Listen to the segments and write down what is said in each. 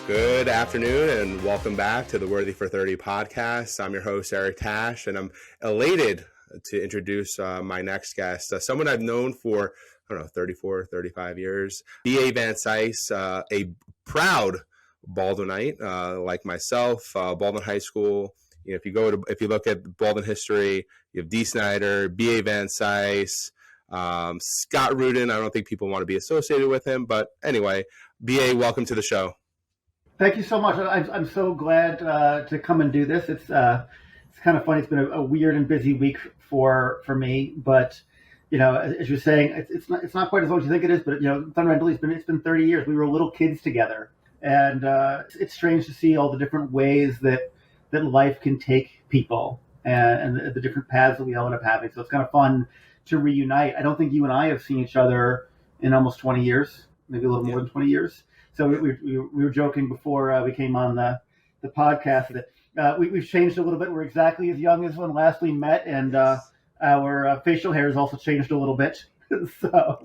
Good afternoon and welcome back to the Worthy for 30 podcast. I'm your host, Eric Tash, and I'm elated to introduce my next guest, someone I've known for, 34, 35 years. B.A. Van Sise, a proud Baldwinite like myself, Baldwin High School. If you look at Baldwin history, you have D. Snyder, B.A. Van Sise, Scott Rudin. I don't think people want to be associated with him, but anyway, B.A., welcome to the show. Thank you so much. I'm so glad to come and do this. It's kind of funny. It's been a weird and busy week for me, but as you're saying, it's not quite as long as you think it is. But fundamentally, it's been 30 years. We were little kids together, and it's strange to see all the different ways that life can take people and the different paths that we all end up having. So it's kind of fun to reunite. I don't think you and I have seen each other in almost 20 years, maybe a little more than 20 years. So we were joking before we came on the podcast that we've changed a little bit. We're exactly as young as when last we met, and our facial hair has also changed a little bit. So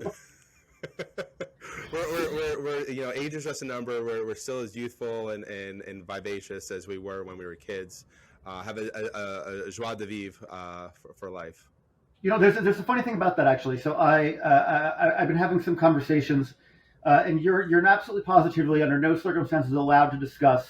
we're age is just a number. We're still as youthful and vivacious as we were when we were kids. Have a joie de vivre for life. There's a funny thing about that actually. So I've been having some conversations. And you're absolutely positively under no circumstances allowed to discuss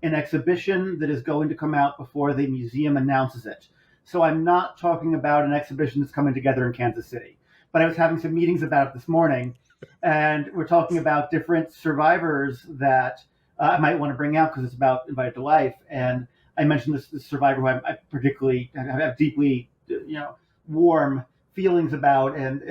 an exhibition that is going to come out before the museum announces it. So I'm not talking about an exhibition that's coming together in Kansas City. But I was having some meetings about it this morning, and we're talking about different survivors that I might want to bring out because it's about Invited to Life. And I mentioned this survivor who I particularly have deeply, warm feelings about, and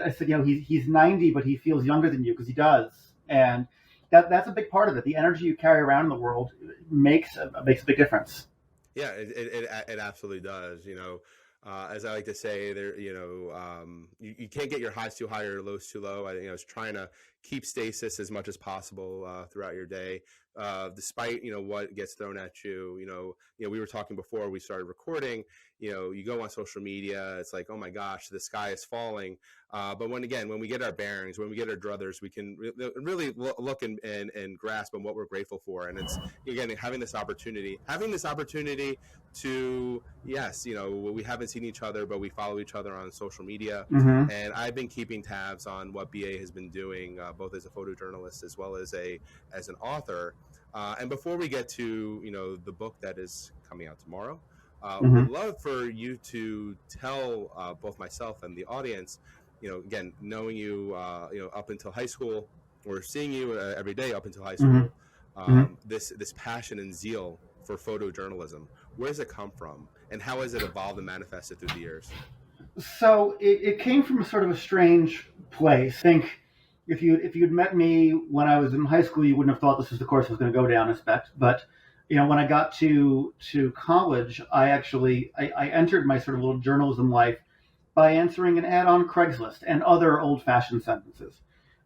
I said, he's 90, but he feels younger than you because he does, and that's a big part of it. The energy you carry around in the world makes a big difference. Yeah, it absolutely does. As I like to say, there, you can't get your highs too high or your lows too low. I was trying to keep stasis as much as possible throughout your day, despite what gets thrown at you. We were talking before we started recording. You go on social media, it's like, oh my gosh, the sky is falling. But when we get our bearings, when we get our druthers, we can really look and grasp on what we're grateful for. And it's, again, having this opportunity to, yes, we haven't seen each other, but we follow each other on social media. Mm-hmm. And I've been keeping tabs on what BA has been doing, both as a photojournalist as well as an author. And before we get to, the book that is coming out tomorrow, would love for you to tell both myself and the audience, again, knowing you, up until high school, or seeing you every day up until high school, this passion and zeal for photojournalism, where does it come from, and how has it evolved and manifested through the years? So it came from sort of a strange place. I think if you'd met me when I was in high school, you wouldn't have thought this was the course I was going to go down, I expect. But when I got to college, I entered my sort of little journalism life by answering an ad on Craigslist and other old-fashioned sentences.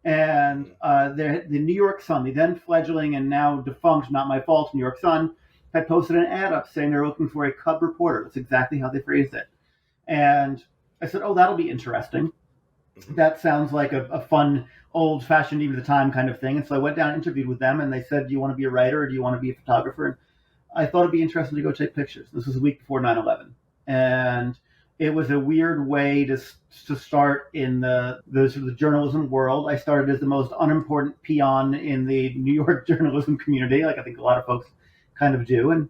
And the New York Sun, the then fledgling and now defunct, not my fault, New York Sun, had posted an ad up saying they're looking for a cub reporter. That's exactly how they phrased it. And I said, oh, that'll be interesting. That sounds like a fun, old-fashioned, even at the time kind of thing. And so I went down and interviewed with them, and they said, do you want to be a writer or do you want to be a photographer? And I thought it'd be interesting to go take pictures. This was a week before 9/11. And it was a weird way to start in the sort of the journalism world. I started as the most unimportant peon in the New York journalism community, like I think a lot of folks kind of do. And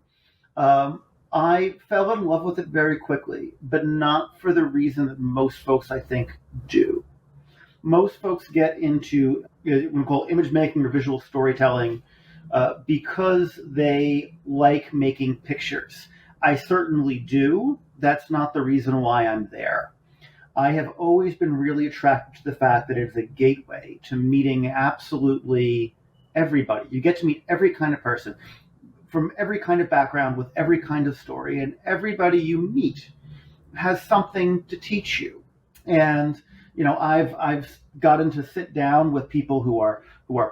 I fell in love with it very quickly, but not for the reason that most folks, I think, do. Most folks get into what we call image making or visual storytelling because they like making pictures. I certainly do. That's not the reason why I'm there. I have always been really attracted to the fact that it's a gateway to meeting absolutely everybody. You get to meet every kind of person from every kind of background with every kind of story, and everybody you meet has something to teach you. And I've gotten to sit down with people who are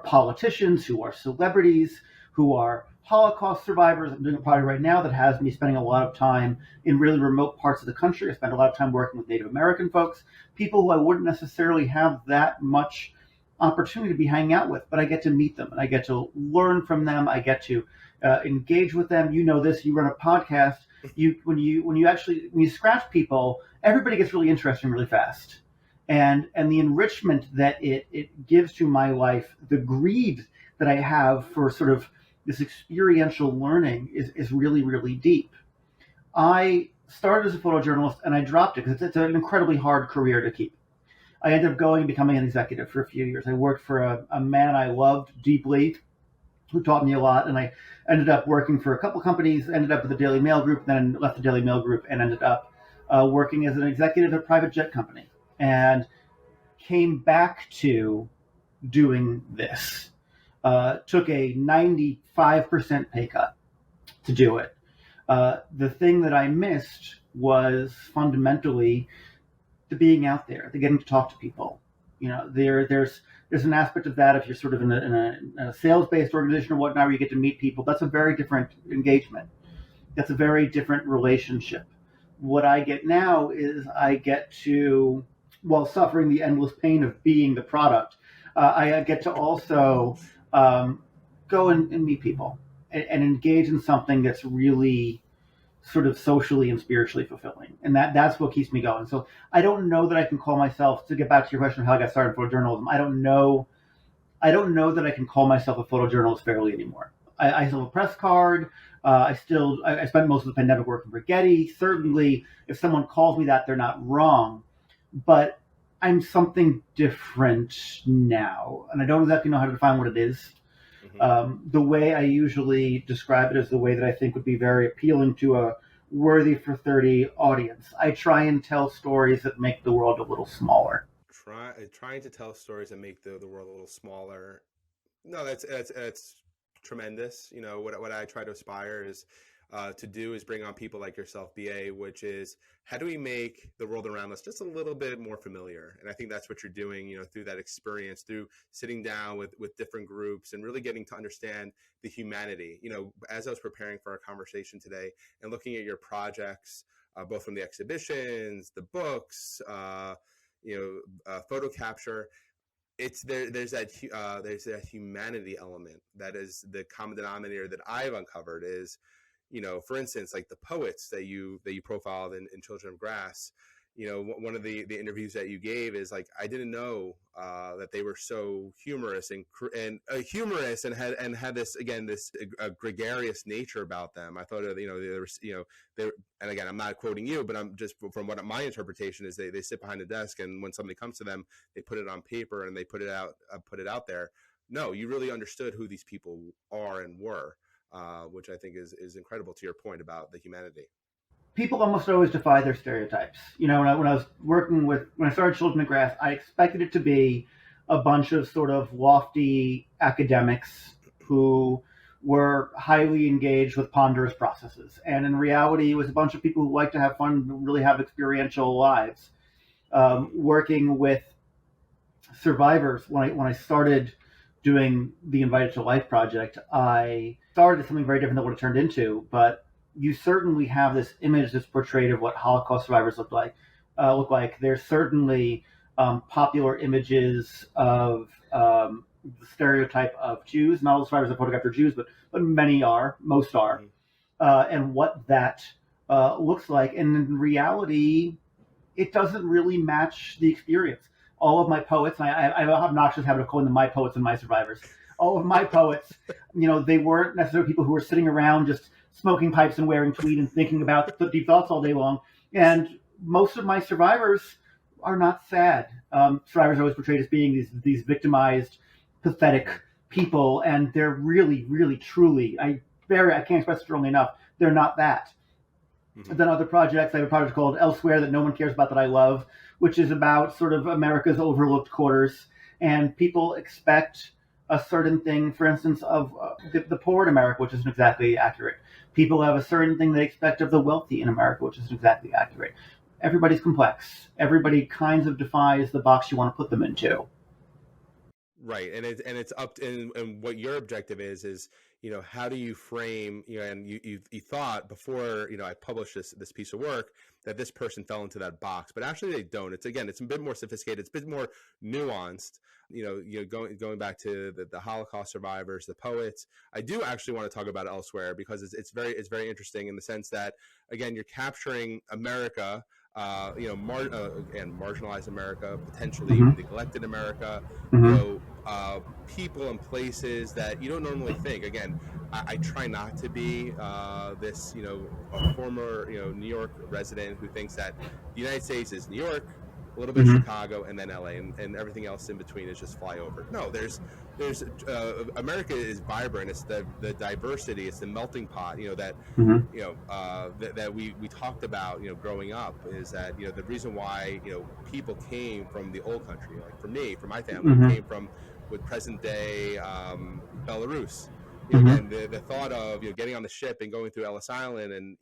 politicians, who are celebrities, who are Holocaust survivors. I'm doing a project right now that has me spending a lot of time in really remote parts of the country. I spend a lot of time working with Native American folks, people who I wouldn't necessarily have that much opportunity to be hanging out with, but I get to meet them and I get to learn from them. I get to engage with them. You know this. You run a podcast. When you scratch people, everybody gets really interesting really fast, and the enrichment that it gives to my life, the greed that I have for sort of this experiential learning is really really deep. I started as a photojournalist and I dropped it because it's an incredibly hard career to keep. I ended up going and becoming an executive for a few years. I worked for a man I loved deeply, who taught me a lot, and I ended up working for a couple companies, ended up with the Daily Mail Group, then left the Daily Mail Group and ended up working as an executive at a private jet company, and came back to doing this. Took a 95% pay cut to do it. The thing that I missed was fundamentally the being out there, the getting to talk to people. There's an aspect of that if you're sort of in a sales-based organization or whatnot, where you get to meet people. That's a very different engagement. That's a very different relationship. What I get now is I get to, while suffering the endless pain of being the product, I get to also go and meet people and engage in something that's really sort of socially and spiritually fulfilling, and that's what keeps me going. So I don't know that I can call myself, to get back to your question of how I got started in photojournalism, I don't know that I can call myself a photojournalist fairly anymore. I still have a press card. I spent most of the pandemic working for Getty. Certainly, if someone calls me that, they're not wrong. But I'm something different now, and I don't exactly know how to define what it is. The way I usually describe it is the way that I think would be very appealing to a worthy for 30 audience. I try and tell stories that make the world a little smaller. Trying to tell stories and make the world a little smaller. No, that's tremendous. What I try to aspire is to do is bring on people like yourself, BA, which is how do we make the world around us just a little bit more familiar? And I think that's what you're doing, through that experience, through sitting down with different groups and really getting to understand the humanity. As I was preparing for our conversation today and looking at your projects, both from the exhibitions, the books, photo capture, there's that humanity element that is the common denominator that I've uncovered is, for instance, like the poets that you profiled in Children of Grass. One of the interviews that you gave is like, I didn't know that they were so humorous and humorous and had this gregarious nature about them. I thought there was and again, I'm not quoting you, but I'm just from what my interpretation is, they sit behind a desk, and when something comes to them, they put it on paper and they put it out there. No, you really understood who these people are and were. Which I think is incredible, to your point about the humanity. People almost always defy their stereotypes. When I started Children of Grass, I expected it to be a bunch of sort of lofty academics who were highly engaged with ponderous processes. And in reality, it was a bunch of people who like to have fun, really have experiential lives. Working with survivors, when I started doing the Invited to Life project, I started something very different than what it turned into, but you certainly have this image that's portrayed of what Holocaust survivors look like. There's certainly popular images of the stereotype of Jews. Not all survivors are photographed are Jews, but most are, and what that looks like. And in reality, it doesn't really match the experience. All of my poets, and I have an obnoxious habit of calling them my poets and my survivors. All of my poets, they weren't necessarily people who were sitting around just smoking pipes and wearing tweed and thinking about deep thoughts all day long. And most of my survivors are not sad. Survivors are always portrayed as being these victimized, pathetic people, and they're really, really, truly, I can't express it strongly enough, they're not that. Mm-hmm. Then other projects, I have a project called Elsewhere that no one cares about that I love, which is about sort of America's overlooked quarters, and people expect a certain thing, for instance, of the poor in America, which isn't exactly accurate. People have a certain thing they expect of the wealthy in America, which isn't exactly accurate. Everybody's complex. Everybody kinds of defies the box you want to put them into. Right, and it's up to, and what your objective is how do you frame, and you thought before, I published this piece of work, that this person fell into that box, but actually they don't. It's a bit more sophisticated, it's a bit more nuanced. Going back to the Holocaust survivors, the poets. I do actually want to talk about elsewhere, because it's very interesting in the sense that, again, you're capturing America, again, marginalized America, potentially Mm-hmm. neglected America, Mm-hmm. people and places that you don't normally think. Again, I try not to be this, a former, New York resident who thinks that the United States is New York, a little bit of Mm-hmm. Chicago, and then LA, and everything else in between is just flyover. No, there's America is vibrant. It's the diversity. It's the melting pot. That Mm-hmm. that we talked about, growing up, is that, the reason why, people came from the old country, like for me, for my family, we Mm-hmm. came from with present day Belarus. Mm-hmm. Again, the thought of, getting on the ship and going through Ellis Island, and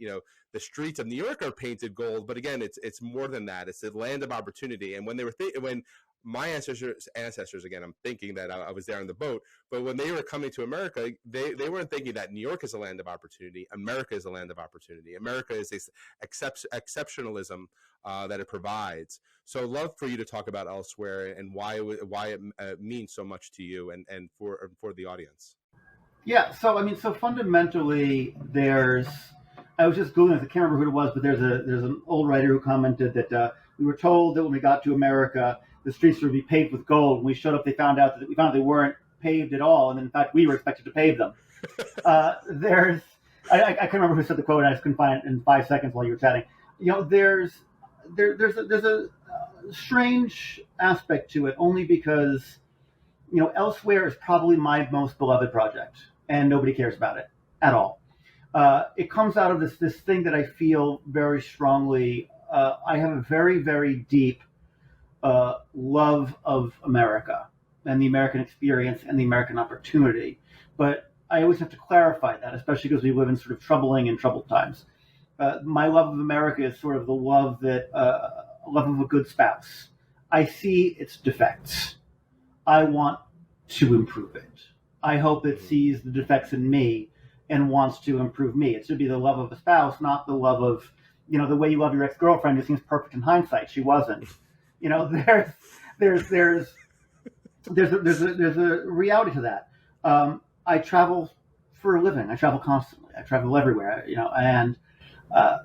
the streets of New York are painted gold, but again, it's more than that. It's the land of opportunity. And when when my ancestors, again, I'm thinking that I was there on the boat, but when they were coming to America, they weren't thinking that New York is a land of opportunity. America is a land of opportunity. America is this exceptionalism that it provides. So I'd love for you to talk about elsewhere, and why it means so much to you, and for the audience. Yeah, so I mean, so fundamentally, there's. I was just googling. I can't remember who it was, but there's an old writer who commented that we were told that when we got to America, the streets would be paved with gold. When we showed up, they found out that they weren't paved at all, and in fact, we were expected to pave them. There's. I can't remember who said the quote, and I just couldn't find it in 5 seconds while you were chatting. There's a strange aspect to it, only because Elsewhere is probably my most beloved project, and nobody cares about it at all. It comes out of this thing that I feel very strongly. I have a very, very deep love of America and the American experience and the American opportunity, but I always have to clarify that, especially because we live in sort of troubling and troubled times. My love of America is sort of the love of a good spouse. I see its defects. I want to improve it. I hope it Mm-hmm. sees the defects in me and wants to improve me. It should be the love of a spouse, not the love of, the way you love your ex-girlfriend who seems perfect in hindsight. She wasn't. There's there's there's there's a reality to that. I travel for a living. I travel constantly. I travel everywhere. And uh,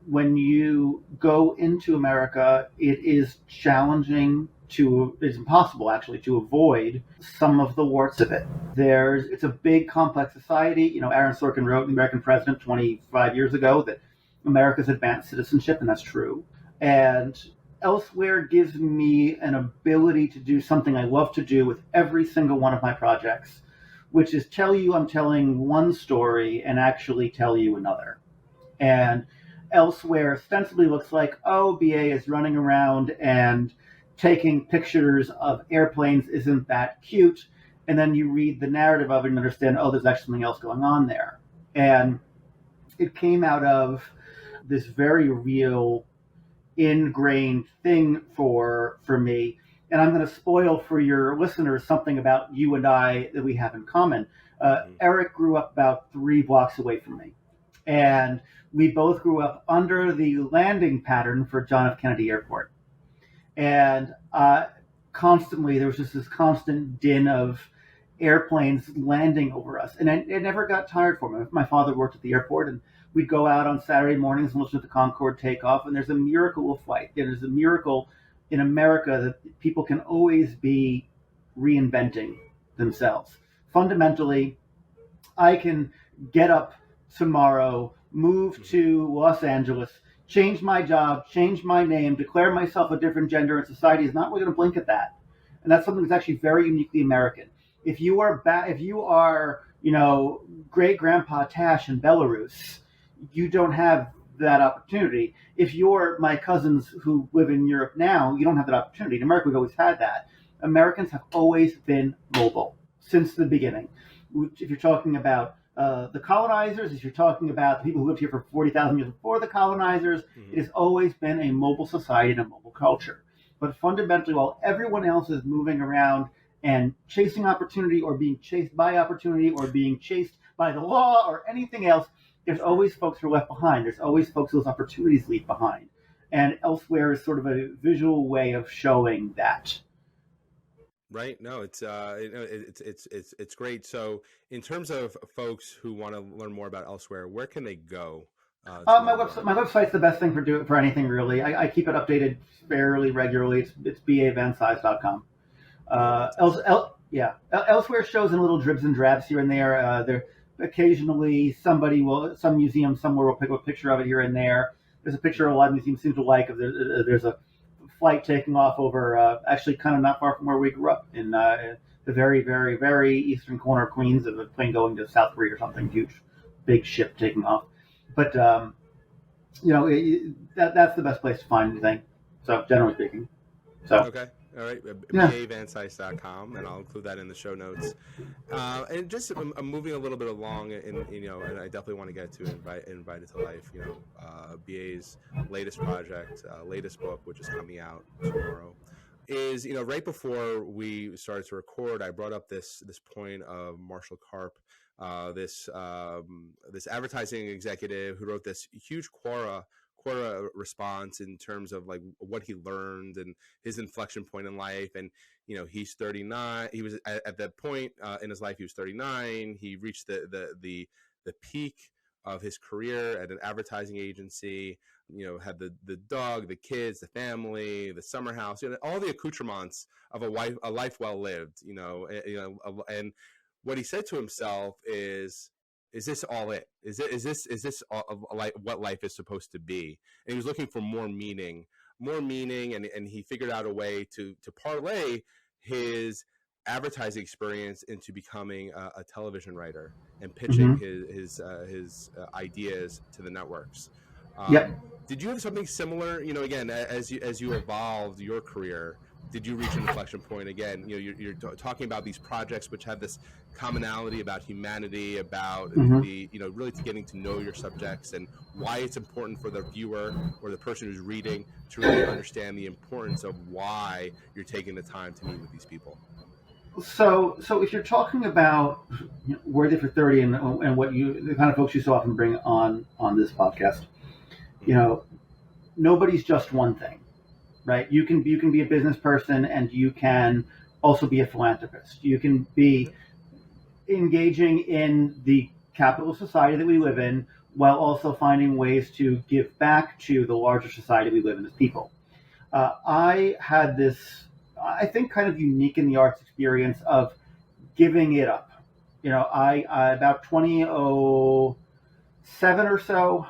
when you go into America, it is challenging it's impossible actually to avoid some of the warts of it. It's a big, complex society. Aaron Sorkin wrote in The American President 25 years ago that America's advanced citizenship, and that's true. And Elsewhere gives me an ability to do something I love to do with every single one of my projects, which is tell you I'm telling one story and actually tell you another. And Elsewhere ostensibly looks like, oh, BA is running around and taking pictures of airplanes. Isn't that cute? And then you read the narrative of it and understand, oh, there's actually something else going on there. And it came out of this very real, ingrained thing for me. And I'm going to spoil for your listeners something about you and I that we have in common. Mm-hmm. Eric grew up about 3 blocks away from me. And we both grew up under the landing pattern for John F. Kennedy Airport. And constantly, there was just this constant din of airplanes landing over us. And it never got tired for me. My father worked at the airport, and we'd go out on Saturday mornings and listen to the Concorde take off. And there's a miracle of flight. There's a miracle in America that people can always be reinventing themselves. Fundamentally, I can get up tomorrow, move to Los Angeles, change my job, change my name, declare myself a different gender, and society is not really going to blink at that. And that's something that's actually very uniquely American. If you are, great grandpa Tash in Belarus, you don't have that opportunity. If you're my cousins who live in Europe now, you don't have that opportunity. In America, we've always had that. Americans have always been mobile since the beginning. If you're talking about the colonizers, if you're talking about the people who lived here for 40,000 years before the colonizers, Mm-hmm. it has always been a mobile society and a mobile culture. But fundamentally, while everyone else is moving around and chasing opportunity or being chased by opportunity or being chased by the law or anything else, there's always folks who are left behind. There's always folks those opportunities leave behind. And Elsewhere is sort of a visual way of showing that. Right. No, it's great. So, in terms of folks who want to learn more about Elsewhere, where can they go to My learn website, more? my website's the best thing for anything really. I keep it updated fairly regularly. It's bavansise.com. BA Ventures. Yeah. Elsewhere shows in little dribs and drabs here and there. There occasionally some museum somewhere will pick up a picture of it here and there. There's a picture a lot of museums seem to like. There's a flight taking off over actually kind of not far from where we grew up in the very, very, very eastern corner of Queens, of a plane going to South Korea or something. Huge, big ship taking off. But that's the best place to find anything. So generally speaking, so Okay. All right. yeah. bavantsize.com, and I'll include that in the show notes. And just I'm moving a little bit along, and I definitely want to get to Invited to Life. BA's latest project, latest book, which is coming out tomorrow, is right before we started to record, I brought up this point of Marshall Karp, this advertising executive who wrote this huge Quora response in terms of like what he learned and his inflection point in life. And he's 39. He was at that point in his life. He was 39. He reached the peak of his career at an advertising agency. Had the dog, the kids, the family, the summer house, all the accoutrements of a life well lived. And what he said to himself is this all it? Is this all, like what life is supposed to be? And he was looking for more meaning, and he figured out a way to parlay his advertising experience into becoming a television writer and pitching Mm-hmm. his ideas to the networks. Yep. Did you have something similar? Again, as you evolved your career, did you reach an inflection point again? You're talking about these projects which have this commonality about humanity, about Mm-hmm. the really to getting to know your subjects and why it's important for the viewer or the person who's reading to really understand the importance of why you're taking the time to meet with these people. So if you're talking about Worthy for 30 and what the kind of folks you so often bring on this podcast, you know, nobody's just one thing, right? You can be a business person and you can also be a philanthropist. You can be engaging in the capitalist society that we live in while also finding ways to give back to the larger society we live in as people. I had this, I think, kind of unique in the arts experience of giving it up. I about 2007 or so,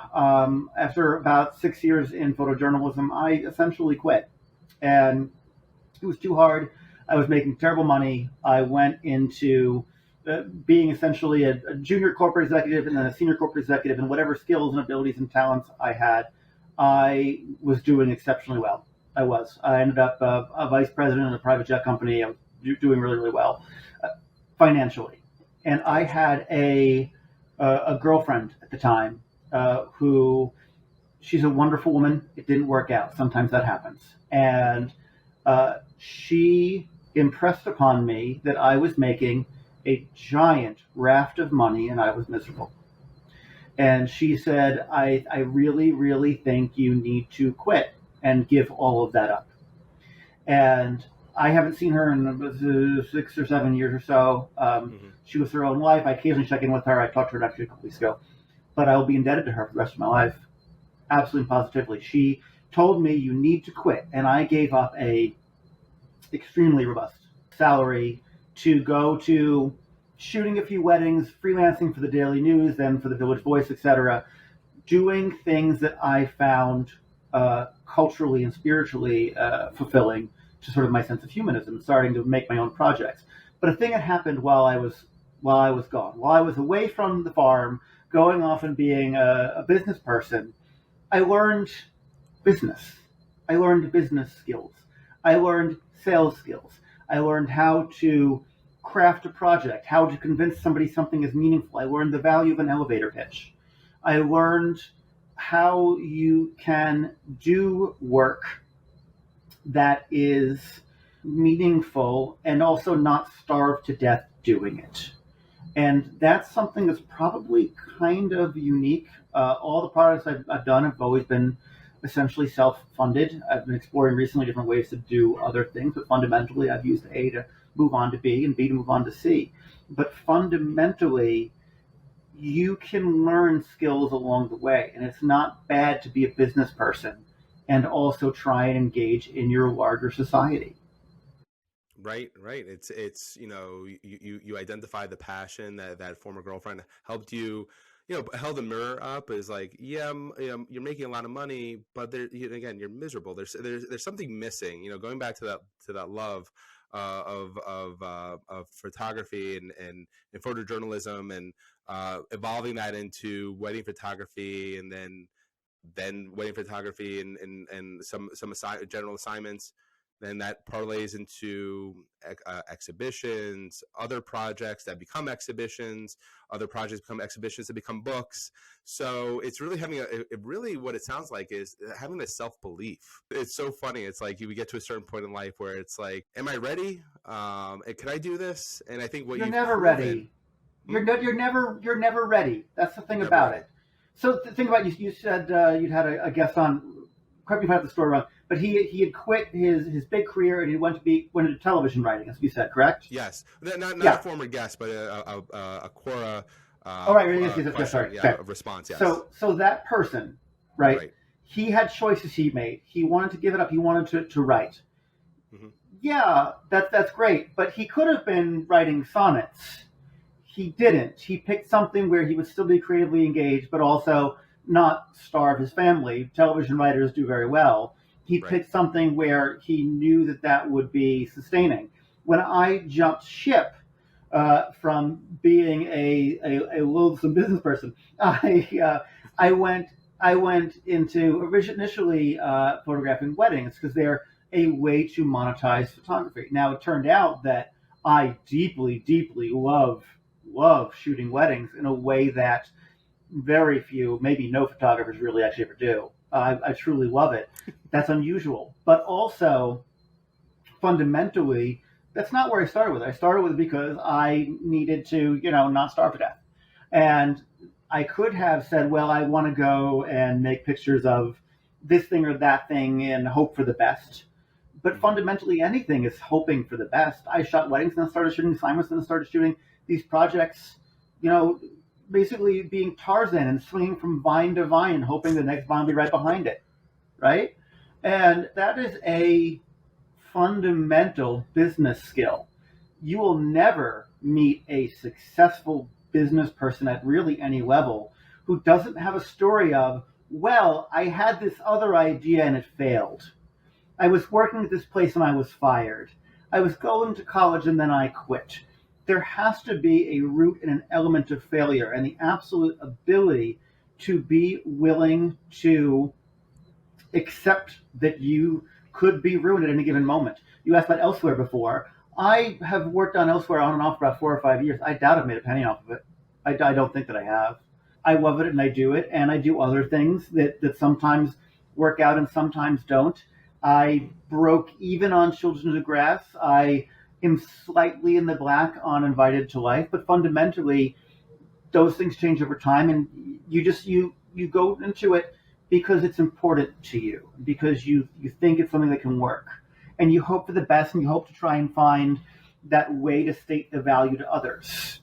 after about 6 years in photojournalism, I essentially quit. And it was too hard. I was making terrible money. I went into being essentially a junior corporate executive and then a senior corporate executive, and whatever skills and abilities and talents I had, I was doing exceptionally well. I ended up a vice president in a private jet company. I was doing really, really well financially. And I Gotcha. had a girlfriend at the time who, she's a wonderful woman. It didn't work out. Sometimes that happens. And she impressed upon me that I was making a giant raft of money and I was miserable. And she said, I really, really think you need to quit and give all of that up. And I haven't seen her in 6 or 7 years or so. Mm-hmm. She was her own life. I occasionally check in with her. I talked to her actually a couple weeks ago. But I will be indebted to her for the rest of my life. Absolutely and positively. She told me you need to quit. And I gave up a extremely robust salary to go to shooting a few weddings, freelancing for the Daily News, then for the Village Voice, etc., doing things that I found culturally and spiritually fulfilling to sort of my sense of humanism, starting to make my own projects. But a thing had happened while I was gone, while I was away from the farm, going off and being a business person. I learned business. I learned business skills. I learned sales skills. I learned how to craft a project, how to convince somebody something is meaningful. I learned the value of an elevator pitch. I learned how you can do work that is meaningful, and also not starve to death doing it. And that's something that's probably kind of unique. All the products I've done have always been essentially self-funded. I've been exploring recently different ways to do other things, but fundamentally I've used A to move on to B and B to move on to C. But fundamentally, you can learn skills along the way, and it's not bad to be a business person and also try and engage in your larger society. Right, right. It's you identify the passion that that former girlfriend helped you, held a mirror up is like, yeah, you're making a lot of money, but again, you're miserable. There's something missing. Going back to that love of photography and photojournalism, and evolving that into wedding photography, and then wedding photography and some general assignments. Then that parlays into exhibitions, other projects that become exhibitions, other projects become exhibitions that become books. So it's really really what it sounds like is having this self belief. It's so funny. It's like you get to a certain point in life where it's like, am I ready? And can I do this? And I think what You're you've never proven, ready. You're never ready. That's the thing never about ready. it. So the thing about you, you said you'd had a guest on. Correct me if I have the story wrong, but he had quit his big career and he went into television writing, as you said, correct? Yes, not a Yeah. former guest, but a Quora All right. Yes. Yes. Yes. question, Sorry. yeah, Okay. a response. Yes, So that person, right? right. He had choices he made. He wanted to give it up. He wanted to write. Hmm. Yeah, that's great. But he could have been writing sonnets. He didn't. He picked something where he would still be creatively engaged, but also not starve his family. Television writers do very well. He Right. picked something where he knew that that would be sustaining. When I jumped ship from being a loathsome business person, I went I went into initially photographing weddings because they're a way to monetize photography. Now it turned out that I deeply, deeply love shooting weddings in a way that very few, maybe no photographers really actually ever do. I truly love it. That's unusual, but also fundamentally, that's not where I started with it. I started with it because I needed to, not starve to death. And I could have said, well, I want to go and make pictures of this thing or that thing and hope for the best. But Hmm. fundamentally, anything is hoping for the best. I shot weddings and then started shooting assignments and then started shooting these projects, you know, basically being Tarzan and swinging from vine to vine, hoping the next vine will be right behind it, right? And that is a fundamental business skill. You will never meet a successful business person at really any level who doesn't have a story of, well, I had this other idea and it failed. I was working at this place and I was fired. I was going to college and then I quit. There has to be a root and an element of failure and the absolute ability to be willing to accept that you could be ruined at any given moment. You asked about Elsewhere before. I have worked on Elsewhere on and off for about 4 or 5 years. I doubt I've made a penny off of it. I don't think that I have. I love it and I do it, and I do other things that sometimes work out and sometimes don't. I broke even on Children of the Grass. I am slightly in the black on Invited to Life, but fundamentally, those things change over time, and you go into it because it's important to you, because you think it's something that can work, and you hope for the best, and you hope to try and find that way to state the value to others.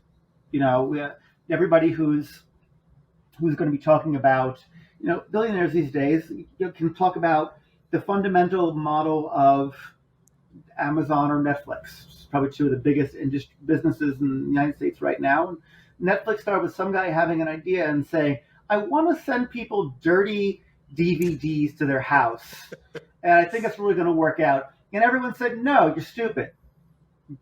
Everybody who's going to be talking about billionaires these days can talk about the fundamental model of Amazon or Netflix. It's probably two of the biggest businesses in the United States right now. Netflix started with some guy having an idea and saying, I want to send people dirty DVDs to their house. And I think it's really going to work out. And everyone said, no, you're stupid.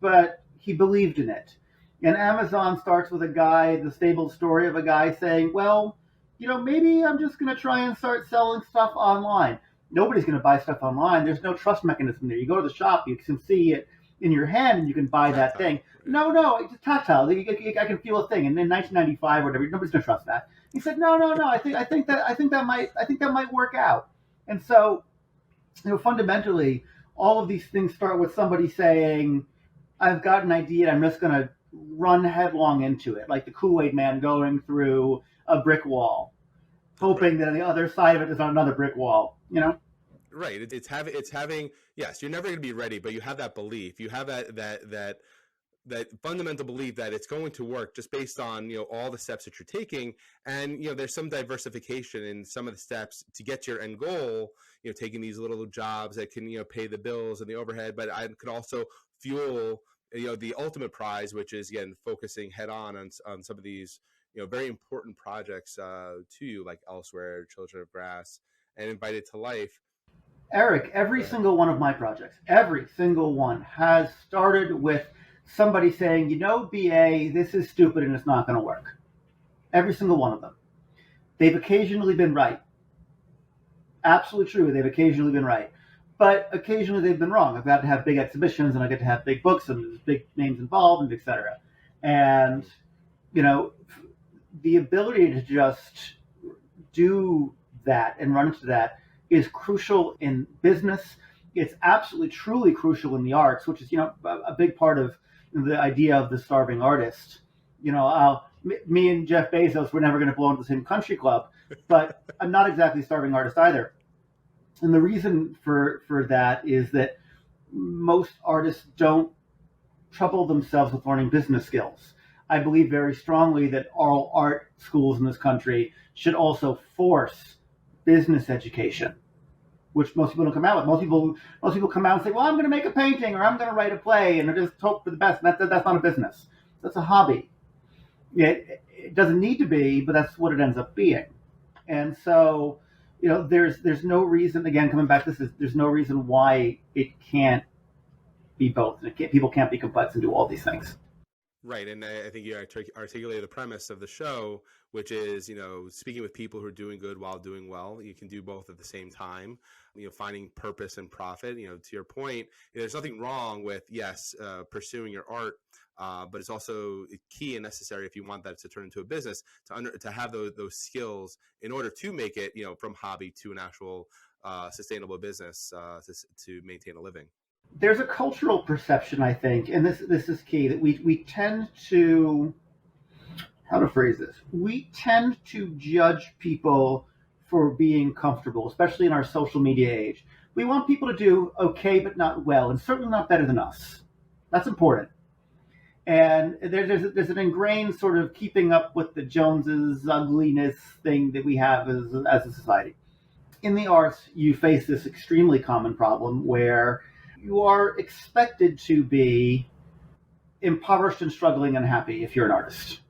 But he believed in it. And Amazon starts with the stable story of a guy saying, well, maybe I'm just going to try and start selling stuff online. Nobody's going to buy stuff online. There's no trust mechanism there. You go to the shop, you can see it in your hand, and you can buy that thing. Tactile. Yeah. No, it's tactile. I can feel a thing. And in 1995 or whatever, nobody's going to trust that. He said, no. I think that might work out. And so, fundamentally, all of these things start with somebody saying, I've got an idea, I'm just going to run headlong into it, like the Kool-Aid man going through a brick wall, Right. hoping that on the other side of it is another brick wall, you know? Right. It's having, yes, you're never going to be ready, but you have that belief. You have that fundamental belief that it's going to work just based on all the steps that you're taking, and there's some diversification in some of the steps to get to your end goal, taking these little jobs that can pay the bills and the overhead, but I could also fuel the ultimate prize, which is again focusing head on some of these very important projects to you, like Elsewhere, Children of Grass, and Invited to Life. Eric, every single one of my projects, every single one has started with somebody saying, BA, this is stupid and it's not going to work. Every single one of them. They've occasionally been right. Absolutely true. They've occasionally been right. But occasionally they've been wrong. I've got to have big exhibitions and I get to have big books and there's big names involved and et cetera. And, the ability to just do that and run into that is crucial in business. It's absolutely, truly crucial in the arts, which is, a big part of the idea of the starving artist. Me and Jeff Bezos were never going to blow into the same country club, but I'm not exactly a starving artist either. And the reason for that is that most artists don't trouble themselves with learning business skills. I believe very strongly that all art schools in this country should also force business education, which most people don't come out with. Most people come out and say, "Well, I'm going to make a painting or I'm going to write a play," and I just hope for the best. That's not a business. That's a hobby. It doesn't need to be, but that's what it ends up being. And so, there's no reason. Again, coming back to this, there's no reason why it can't be both. People can't be complex and do all these things. Right, and I think you articulated the premise of the show, which is speaking with people who are doing good while doing well. You can do both at the same time. Finding purpose and profit. To your point, there's nothing wrong with pursuing your art, but it's also key and necessary if you want that to turn into a business to have those skills in order to make it from hobby to an actual sustainable business to maintain a living. There's a cultural perception, I think, and this is key, that we tend to, how to phrase this, we tend to judge people for being comfortable, especially in our social media age. We want people to do okay but not well, and certainly not better than us. That's important. And there's an ingrained sort of keeping up with the Joneses ugliness thing that we have as a society. In the arts, you face this extremely common problem where you are expected to be impoverished and struggling and unhappy if you're an artist.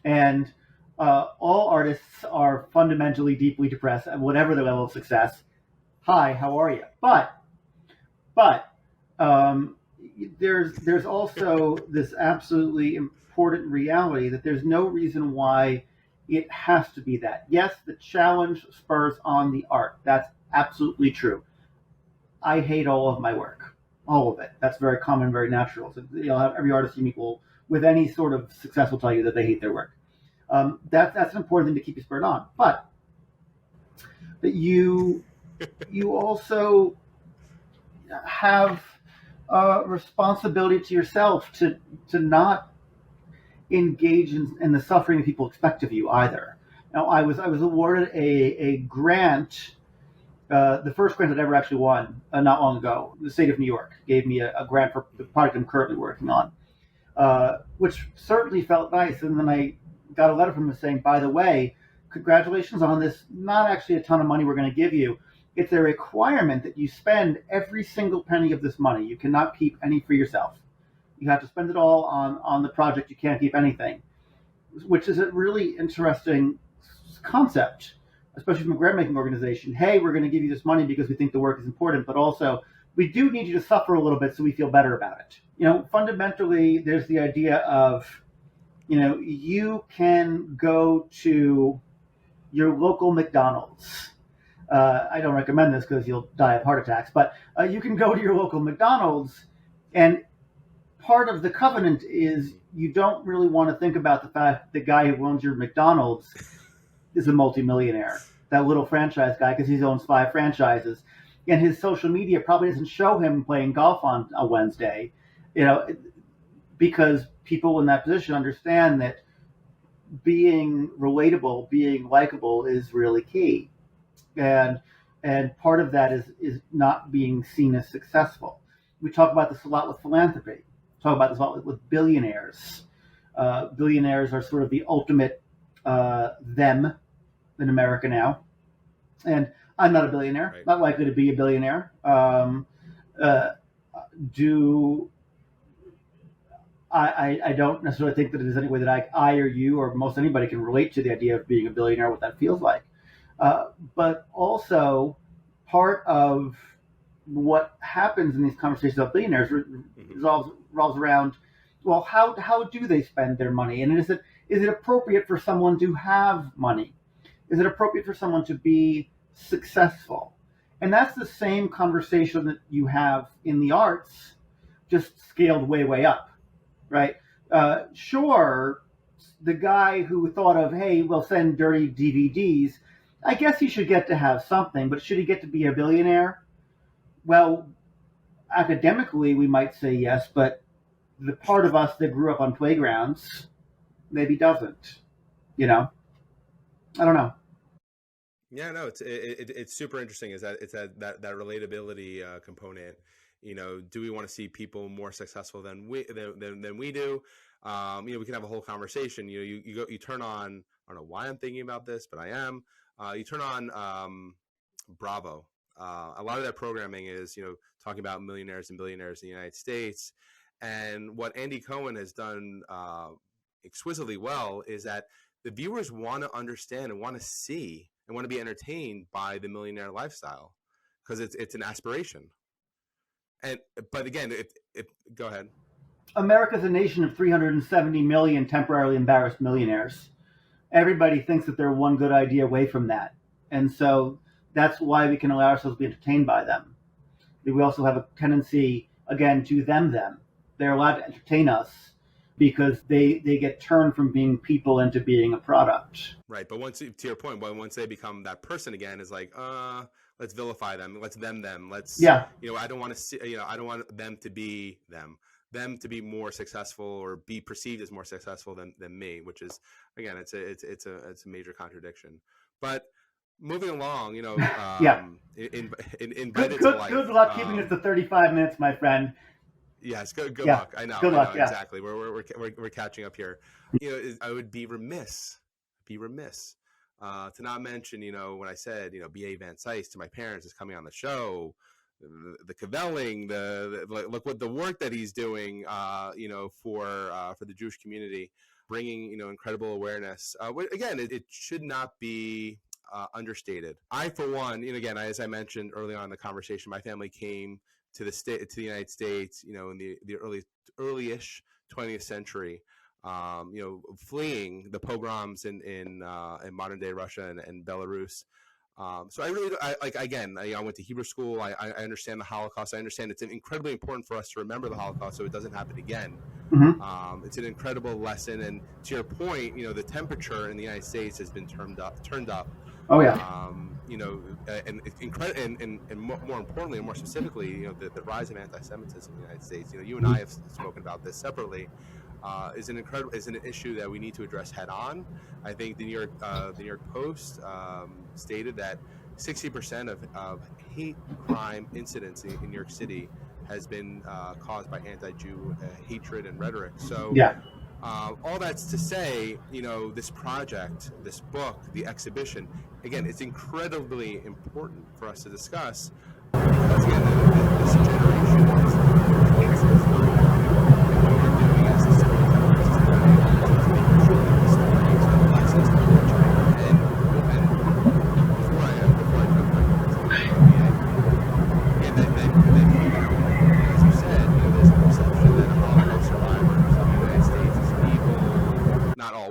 And all artists are fundamentally deeply depressed at whatever their level of success. Hi, how are you? But there's also this absolutely important reality that there's no reason why it has to be that. Yes, the challenge spurs on the art. That's absolutely true. I hate all of my work, all of it. That's very common, very natural. So, every artist you meet will, with any sort of success, will tell you that they hate their work. That's an important thing to keep you spurred on. But that you also have a responsibility to yourself to not engage in the suffering that people expect of you either. Now, I was awarded a grant. The first grant I'd ever actually won not long ago. The state of New York gave me a grant for the project I'm currently working on, which certainly felt nice. And then I got a letter from them saying, by the way, congratulations on this. Not actually a ton of money we're going to give you. It's a requirement that you spend every single penny of this money. You cannot keep any for yourself. You have to spend it all on the project. You can't keep anything, which is a really interesting concept, especially from a grant making organization. Hey, we're going to give you this money because we think the work is important, but also we do need you to suffer a little bit so we feel better about it. Fundamentally, there's the idea of, you can go to your local McDonald's. I don't recommend this because you'll die of heart attacks, but you can go to your local McDonald's, and part of the covenant is you don't really want to think about the fact the guy who owns your McDonald's is a multimillionaire. That little franchise guy, because he owns 5 franchises. and his social media probably doesn't show him playing golf on a Wednesday, you know, because people in that position understand that being relatable, being likable is really key, and part of that is not being seen as successful. We talk about this a lot with philanthropy. Talk about this a lot with billionaires. Billionaires are sort of the ultimate them in America now, and I'm not a billionaire, Right. not likely to be a billionaire. Uh, do I don't necessarily think that there's any way that I or you or most anybody can relate to the idea of being a billionaire, what that feels like. But also, part of what happens in these conversations about billionaires revolves around, well, how do they spend their money, and is it appropriate for someone to have money? Is it appropriate for someone to be successful? And that's the same conversation that you have in the arts, just scaled way up, right? Sure, the guy who thought of, hey, we'll send dirty DVDs, I guess he should get to have something, but should he get to be a billionaire? Well, academically, we might say yes, but the part of us that grew up on playgrounds maybe doesn't. You know, I don't know. Yeah, no, it's super interesting. Is that it's that relatability component. Do we want to see people more successful than we do? We can have a whole conversation. You turn on. I don't know why I'm thinking about this, but I am. You turn on Bravo. A lot of that programming is talking about millionaires and billionaires in the United States, and what Andy Cohen has done exquisitely well is that the viewers want to understand and want to see and want to be entertained by the millionaire lifestyle because it's an aspiration. But again, if go ahead. America's a nation of 370 million temporarily embarrassed millionaires. Everybody thinks that they're one good idea away from that. And so that's why we can allow ourselves to be entertained by them. We also have a tendency, again, to them. They're allowed to entertain us because they get turned from being people into being a product. Right. But to your point, once they become that person again, is like, let's vilify them. Let's them. Let's, Yeah. I don't want to see, I don't want them to be them to be more successful or be perceived as more successful than me, which is, again, it's a major contradiction. But moving along, Yeah. Invited to Life. Good luck keeping it to 35 minutes, my friend. Yes, good Yeah. luck. I know. Good luck, yeah. Exactly. We're catching up here. I would be remiss to not mention, when I said, B.A. Van Sise to my parents is coming on the show, the cavelling, look what the work that he's doing, for the Jewish community, bringing, incredible awareness. Again, it should not be understated. I, for one, again, as I mentioned early on in the conversation, my family came to the United States, in the early-ish 20th century, fleeing the pogroms in modern day Russia and Belarus. So I went to Hebrew school. I understand the Holocaust. I understand it's incredibly important for us to remember the Holocaust so it doesn't happen again. Mm-hmm. It's an incredible lesson. And to your point, the temperature in the United States has been turned up. Oh yeah. And more importantly, and more specifically, the rise of anti-Semitism in the United States. You and I have spoken about this separately. Is an issue that we need to address head on. I think the New York Post stated that 60% of hate crime incidents in New York City has been caused by anti-Jew hatred and rhetoric. So yeah. All that's to say, this project, this book, the exhibition, again, it's incredibly important for us to discuss because, again, this generation is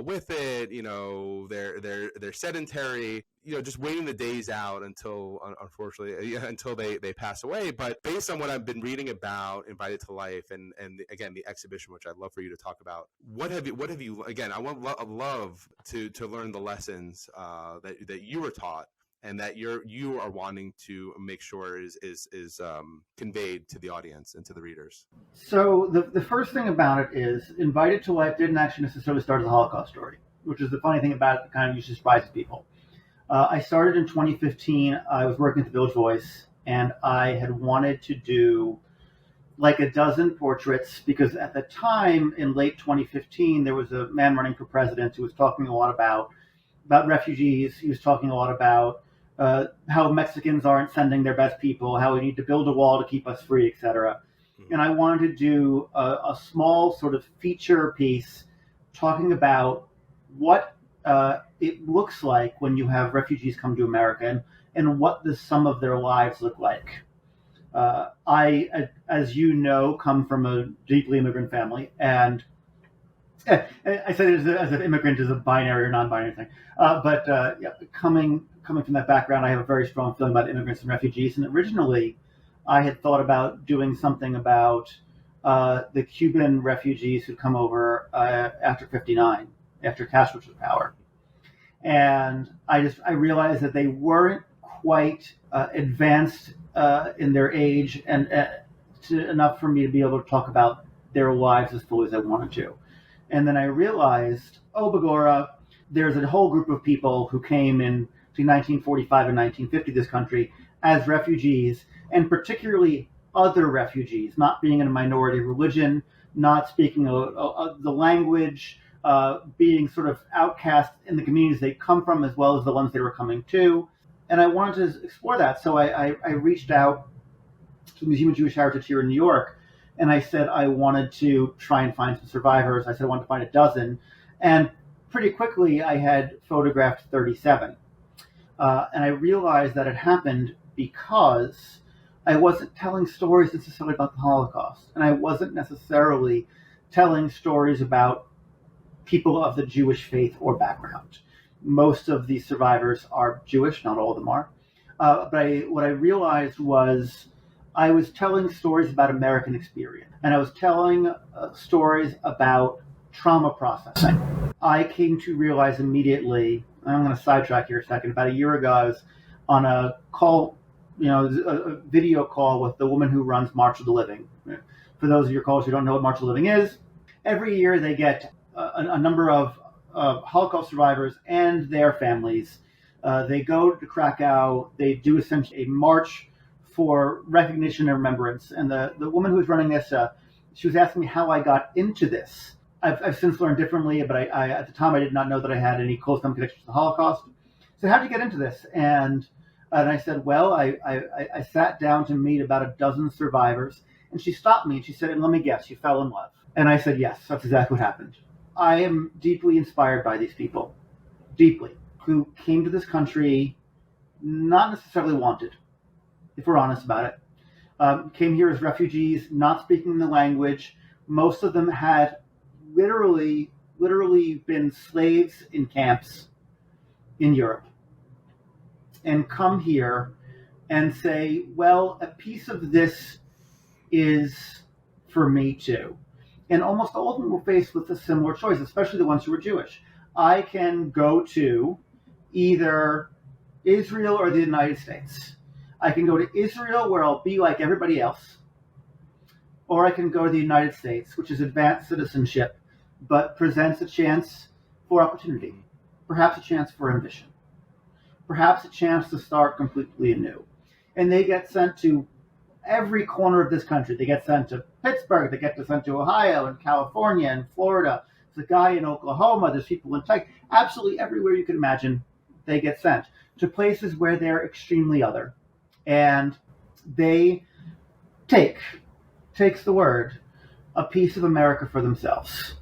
with it, they're sedentary, just waiting the days out until, unfortunately, until they pass away. But based on what I've been reading about Invited to Life and again the exhibition, which I'd love for you to talk about, what have you again? I would love to learn the lessons that you were taught and that you are wanting to make sure is conveyed to the audience and to the readers? So the first thing about it is Invited to Life didn't actually necessarily start as a Holocaust story, which is the funny thing about it that kind of usually surprises people. I started in 2015. I was working at the Village Voice, and I had wanted to do like a dozen portraits because at the time in late 2015 there was a man running for president who was talking a lot about refugees. He was talking a lot about how Mexicans aren't sending their best people, how we need to build a wall to keep us free, etc. And I wanted to do a small sort of feature piece talking about what it looks like when you have refugees come to America, and what the sum of their lives look like. I, as you know, come from a deeply immigrant family, and I say it as if immigrant is a binary or non-binary thing. But yeah, coming from that background, I have a very strong feeling about immigrants and refugees. And originally, I had thought about doing something about the Cuban refugees who come over after '59, after Castro took power. And I realized that they weren't quite advanced in their age and enough for me to be able to talk about their lives as fully as I wanted to. And then I realized, oh, Bagora, there's a whole group of people who came in between 1945 and 1950 this country as refugees, and particularly other refugees, not being in a minority religion, not speaking the language, being sort of outcast in the communities they come from as well as the ones they were coming to. And I wanted to explore that. So I reached out to the Museum of Jewish Heritage here in New York, and I said I wanted to try and find some survivors. I said I wanted to find a dozen. And pretty quickly, I had photographed 37. And I realized that it happened because I wasn't telling stories necessarily about the Holocaust. And I wasn't necessarily telling stories about people of the Jewish faith or background. Most of these survivors are Jewish, not all of them are. But what I realized was I was telling stories about American experience, and I was telling stories about trauma processing. I came to realize immediately, and I'm going to sidetrack here a second, about a year ago, I was on a call, a video call with the woman who runs March of the Living. For those of your callers who don't know what March of the Living is, every year they get a number of Holocaust survivors and their families. They go to Krakow, they do essentially a march for recognition and remembrance. And the woman who was running this, she was asking me how I got into this. I've since learned differently, but I at the time I did not know that I had any close connection to the Holocaust. So how did you get into this? And I said, well, I sat down to meet about a dozen survivors, and she stopped me and she said, and let me guess, you fell in love. And I said, yes, that's exactly what happened. I am deeply inspired by these people, deeply, who came to this country not necessarily wanted, if we're honest about it. Came here as refugees, not speaking the language. Most of them had literally been slaves in camps in Europe, and come here and say, well, a piece of this is for me too. And almost all of them were faced with a similar choice, especially the ones who were Jewish. I can go to either Israel or the United States. I can go to Israel, where I'll be like everybody else, or I can go to the United States, which is advanced citizenship, but presents a chance for opportunity, perhaps a chance for ambition, perhaps a chance to start completely anew. And they get sent to every corner of this country. They get sent to Pittsburgh, they get sent to Ohio and California and Florida. There's a guy in Oklahoma, there's people in Texas, absolutely everywhere you can imagine they get sent to places where they're extremely other. And they takes the word, a piece of America for themselves.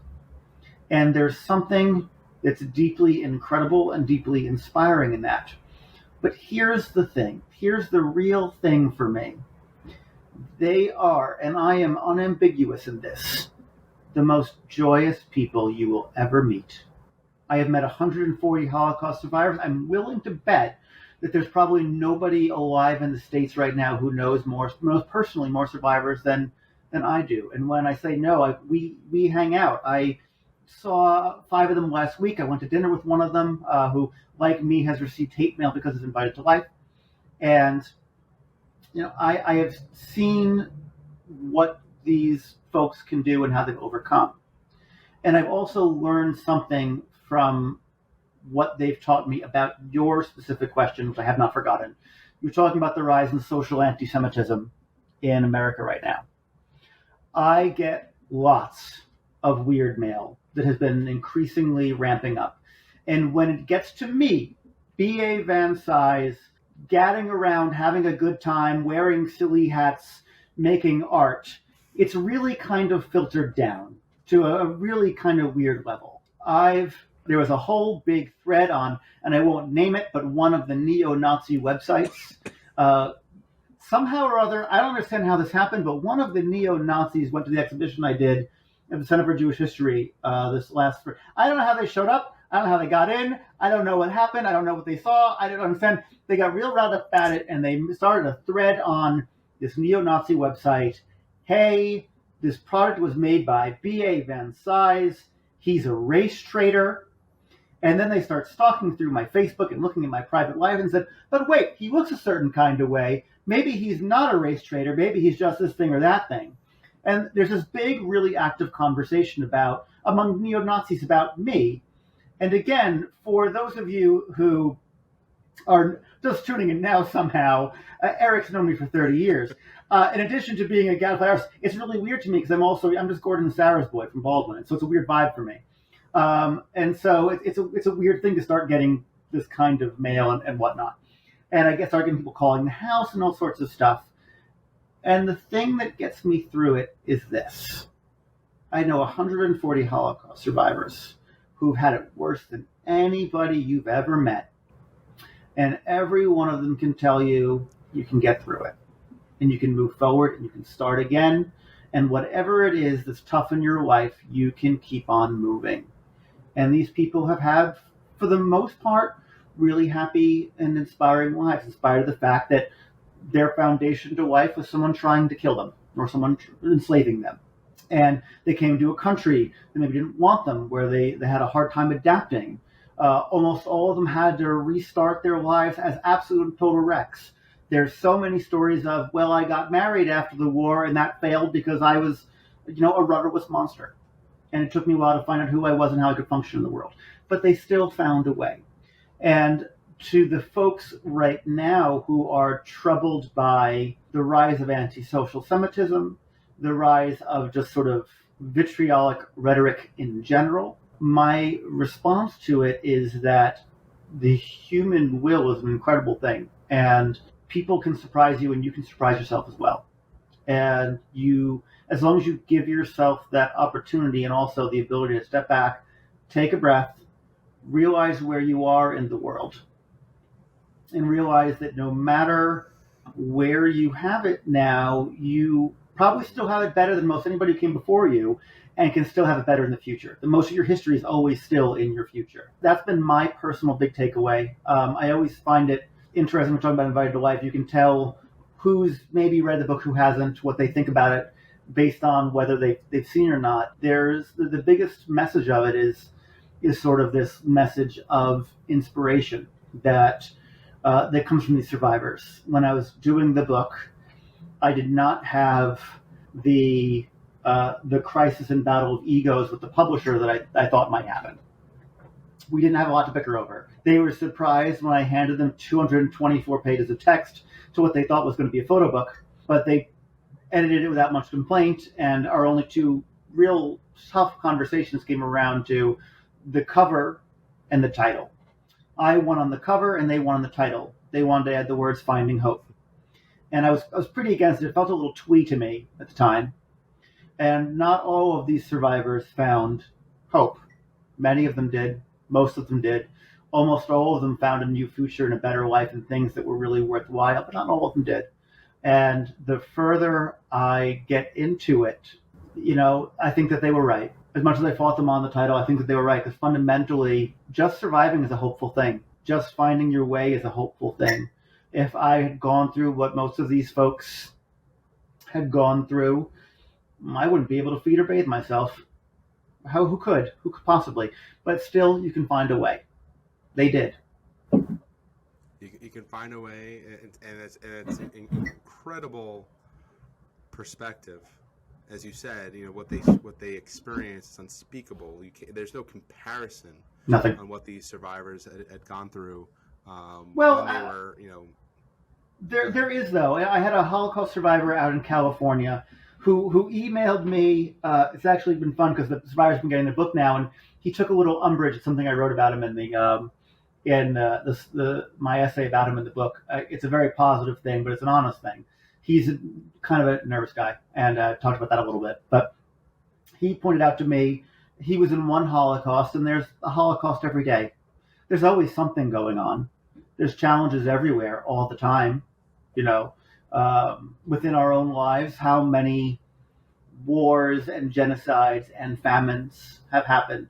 And there's something that's deeply incredible and deeply inspiring in that. But here's the thing. Here's the real thing for me. They are, and I am unambiguous in this, the most joyous people you will ever meet. I have met 140 Holocaust survivors. I'm willing to bet that there's probably nobody alive in the States right now who knows personally more survivors than I do. And when I say no, we hang out. saw 5 of them last week. I went to dinner with one of them who, like me, has received hate mail because of Invited to Life. And, I have seen what these folks can do and how they've overcome. And I've also learned something from what they've taught me about your specific question, which I have not forgotten. You're talking about the rise in social anti-Semitism in America right now. I get lots of weird mail that has been increasingly ramping up. And when it gets to me, B.A. Van Sise, gadding around, having a good time, wearing silly hats, making art, it's really kind of filtered down to a really kind of weird level. There was a whole big thread on, and I won't name it, but one of the neo-Nazi websites. Somehow or other, I don't understand how this happened, but one of the neo-Nazis went to the exhibition I did at the Center for Jewish History this last spring. I don't know how they showed up. I don't know how they got in. I don't know what happened. I don't know what they saw. I don't understand. They got real riled up about it, and they started a thread on this neo-Nazi website. Hey, this product was made by B.A. Van Sise. He's a race traitor. And then they start stalking through my Facebook and looking at my private life and said, but wait, he looks a certain kind of way. Maybe he's not a race traitor. Maybe he's just this thing or that thing. And there's this big, really active conversation among neo-Nazis about me. And again, for those of you who are just tuning in now somehow, Eric's known me for 30 years. In addition to being a gadfly artist, it's really weird to me because I'm just Gordon and Sarah's boy from Baldwin. And so it's a weird vibe for me. And so it's a weird thing to start getting this kind of mail and whatnot. And I start getting people calling the house and all sorts of stuff. And the thing that gets me through it is this. I know 140 Holocaust survivors who've had it worse than anybody you've ever met. And every one of them can tell you can get through it. And you can move forward and you can start again. And whatever it is that's tough in your life, you can keep on moving. And these people have had, for the most part, really happy and inspiring lives, inspired the fact that their foundation to life was someone trying to kill them or someone enslaving them. And they came to a country that maybe didn't want them, where they had a hard time adapting. Almost all of them had to restart their lives as absolute and total wrecks. There's so many stories of, well, I got married after the war and that failed because I was, a rudderless monster. And it took me a while to find out who I was and how I could function in the world. But they still found a way. And to the folks right now who are troubled by the rise of anti-social Semitism, the rise of just sort of vitriolic rhetoric in general, my response to it is that the human will is an incredible thing. And people can surprise you and you can surprise yourself as well. And as long as you give yourself that opportunity and also the ability to step back, take a breath, realize where you are in the world, and realize that no matter where you have it now, you probably still have it better than most anybody who came before you and can still have it better in the future. The most of your history is always still in your future. That's been my personal big takeaway. I always find it interesting when talking about Invited to Life. You can tell who's maybe read the book, who hasn't, what they think about it, based on whether they've seen it or not. There's the biggest message of it is sort of this message of inspiration that comes from these survivors. When I was doing the book, I did not have the crisis and battle of egos with the publisher that I thought might happen. We didn't have a lot to bicker over. They were surprised when I handed them 224 pages of text to what they thought was going to be a photo book, but they edited it without much complaint, and our only two real tough conversations came around to the cover and the title. I won on the cover and they won on the title. They wanted to add the words "Finding Hope." And I was pretty against it. It felt a little twee to me at the time. And not all of these survivors found hope. Many of them did. Most of them did. Almost all of them found a new future and a better life and things that were really worthwhile, but not all of them did. And the further I get into it, I think that they were right. As much as I fought them on the title, I think that they were right, because fundamentally, just surviving is a hopeful thing. Just finding your way is a hopeful thing. If I had gone through what most of these folks had gone through, I wouldn't be able to feed or bathe myself. who could possibly? But still, you can find a way. They did. You can find a way, and it's an incredible perspective. As you said, what they experience is unspeakable. There's no comparison Nothing. on what these survivors had gone through Well, when they were, there is though. I had a Holocaust survivor out in California who emailed me. It's actually been fun because the survivor's been getting the book now, and he took a little umbrage at something I wrote about him in my essay about him in the book. It's a very positive thing, but it's an honest thing. He's kind of a nervous guy, and talked about that a little bit. But he pointed out to me he was in one Holocaust, and there's a Holocaust every day. There's always something going on. There's challenges everywhere all the time. You know, within our own lives, how many wars and genocides and famines have happened?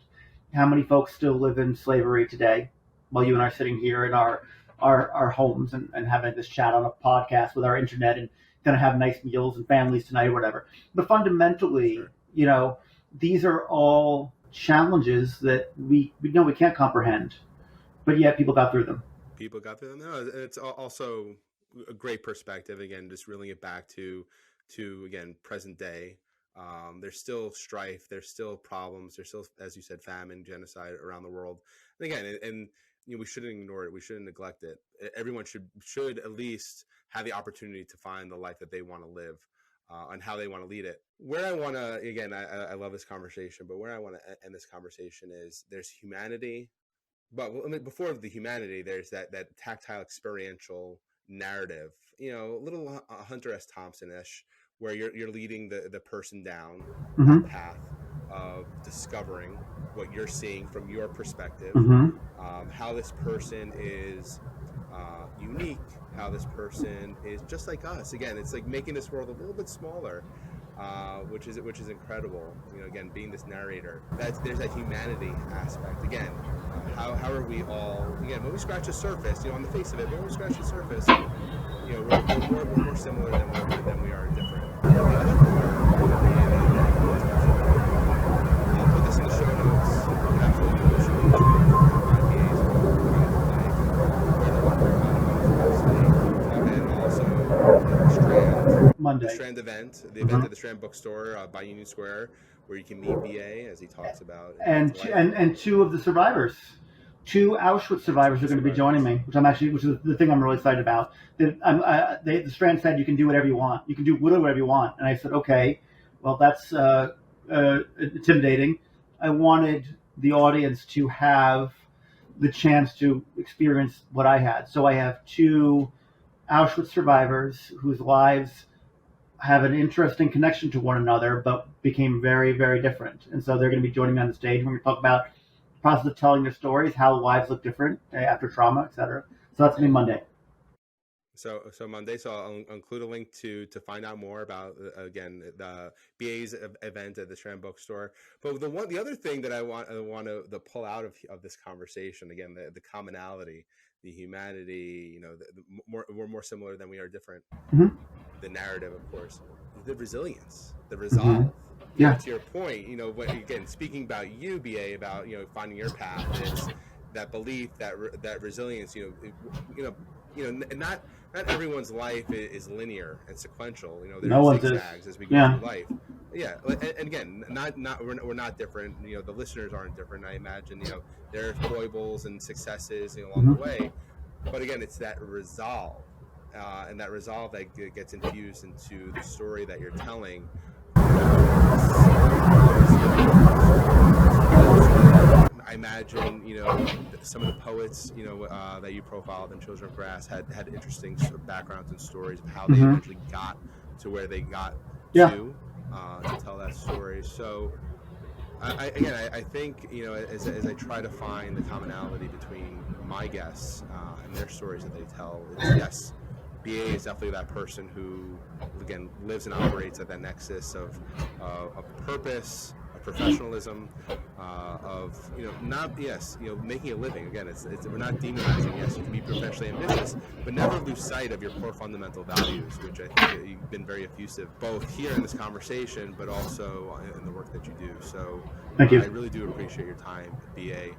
How many folks still live in slavery today? While you and I are sitting here in our homes and having this chat on a podcast with our internet and going to have nice meals and families tonight or whatever. But fundamentally, Sure. These are all challenges that we know we can't comprehend, but yet people got through them. People got through them. No, it's also a great perspective. Again, just reeling it back to again present day. There's still strife. There's still problems. There's still, as you said, famine, genocide around the world. And again, and we shouldn't ignore it. We shouldn't neglect it. Everyone should at least have the opportunity to find the life that they want to live, and how they want to lead it. Where I want to, again, I love this conversation, but where I want to end this conversation is there's humanity. But before the humanity, there's that tactile, experiential narrative. A little Hunter S. Thompson-ish, where you're leading the person down Mm-hmm. that path of discovering what you're seeing from your perspective, Mm-hmm. how this person is unique, how this person is just like us. Again, it's like making this world a little bit smaller, which is incredible. Again, being this narrator, there's that humanity aspect. Again, how are we all? Again, when we scratch the surface, on the face of it, when we scratch the surface, we're more similar than we are different. I'll put this in the show notes. You can absolutely put the show notes and also Monday. the Strand event, the event at the Strand Bookstore by Union Square, where you can meet BA as he talks about And two of the survivors, two Auschwitz survivors are going to be joining me, which is the thing I'm really excited about. The Strand said you can do whatever you want. You can do whatever you want, and I said, okay, well that's intimidating. I wanted the audience to have the chance to experience what I had. So I have two Auschwitz survivors whose lives have an interesting connection to one another, but became very, very different. And so they're going to be joining me on the stage. We're going to talk about the process of telling their stories, how lives look different after trauma, etc. So that's going to be Monday. So Monday. So I'll include a link to find out more about again the BA's event at the Strand Bookstore. But the other thing that I want to pull out of this conversation, again, the commonality, the humanity. We're more similar than we are different. Mm-hmm. The narrative, of course, the resilience, the resolve. Mm-hmm. Yeah. To your point, again, speaking about you, BA, about finding your path, it's that belief, that resilience. Not everyone's life is linear and sequential. There's zigzags as we go through life. Yeah, and again, we're not different. The listeners aren't different. I imagine there are foibles and successes along the way, but again, it's that resolve. And that resolve that gets infused into the story that you're telling. I imagine, some of the poets, that you profiled in Children of Grass had interesting sort of backgrounds and stories of how they eventually got to where they got to tell that story. So, I think, as I try to find the commonality between my guests and their stories that they tell, it's yes. BA is definitely that person who, again, lives and operates at that nexus of purpose, of professionalism, of not making a living. Again, it's we're not demonizing. Yes, you can be professionally ambitious, but never lose sight of your core fundamental values, which I think you've been very effusive both here in this conversation, but also in the work that you do. So Thank you. I really do appreciate your time, BA.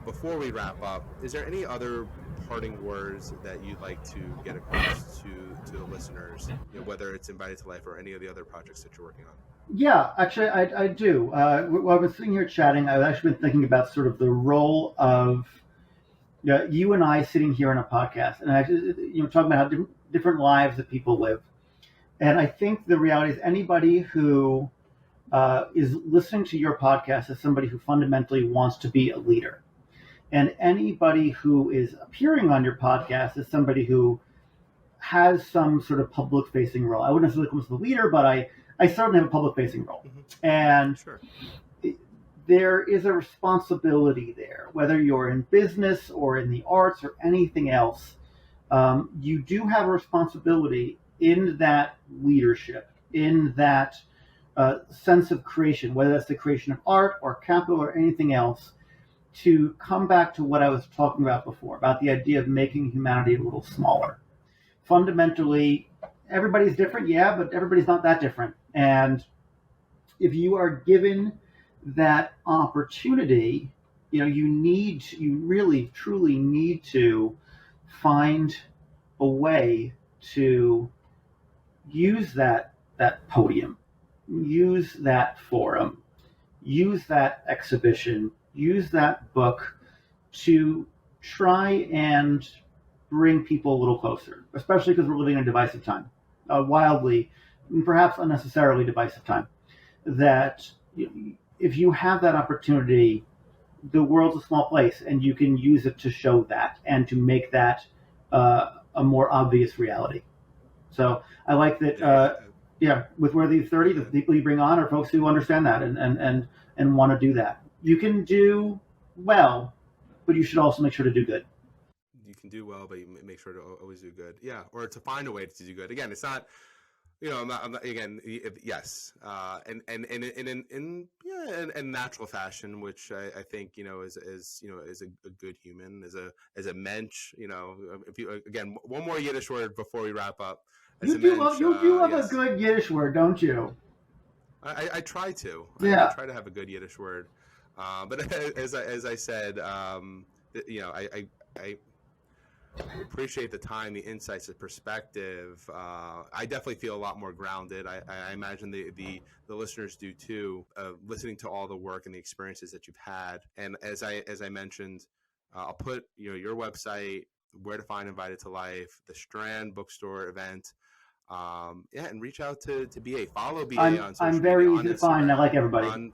Before we wrap up, is there any other parting words that you'd like to get across to the listeners, whether it's Invited to Life or any of the other projects that you're working on? Yeah, actually, I do. While I was sitting here chatting, I've actually been thinking about sort of the role of you and I sitting here on a podcast, and talking about how different lives that people live. And I think the reality is anybody who is listening to your podcast is somebody who fundamentally wants to be a leader. And anybody who is appearing on your podcast is somebody who has some sort of public facing role. I wouldn't necessarily call myself a leader, but I certainly have a public facing role. Mm-hmm. And sure. There is a responsibility there, whether you're in business or in the arts or anything else. You do have a responsibility in that leadership, in that sense of creation, whether that's the creation of art or capital or anything else, to come back to what I was talking about before, about the idea of making humanity a little smaller. Fundamentally, everybody's different, yeah, but everybody's not that different. And if you are given that opportunity, you really, truly need to find a way to use that podium, use that forum, use that exhibition, use that book to try and bring people a little closer, especially because we're living in a divisive time, wildly, perhaps unnecessarily divisive time. That if you have that opportunity, the world's a small place, and you can use it to show that and to make that a more obvious reality. So I like that. With Worthy of 30, the people you bring on are folks who understand that and want to do that. You can do well, but you should also make sure to do good. You can do well, but you make sure to always do good. Yeah, or to find a way to do good. Again, it's not. I'm not again. Yes, and in natural fashion, which I think is a good human, as a mensch. If you again, one more Yiddish word before we wrap up. You do love yes. A good Yiddish word, don't you? I try to. Yeah. I try to have a good Yiddish word, but as I said, I appreciate the time, the insights, the perspective. I definitely feel a lot more grounded. I imagine the listeners do too, listening to all the work and the experiences that you've had. And as I mentioned, I'll put your website, where to find Invited to Life, the Strand Bookstore event. And reach out to BA. Follow BA on social media. I'm very easy to find. I like everybody.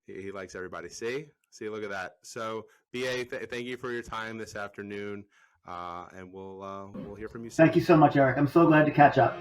He likes everybody. See, look at that. So, BA, thank you for your time this afternoon, and we'll hear from you soon. Thank you so much, Eric. I'm so glad to catch up.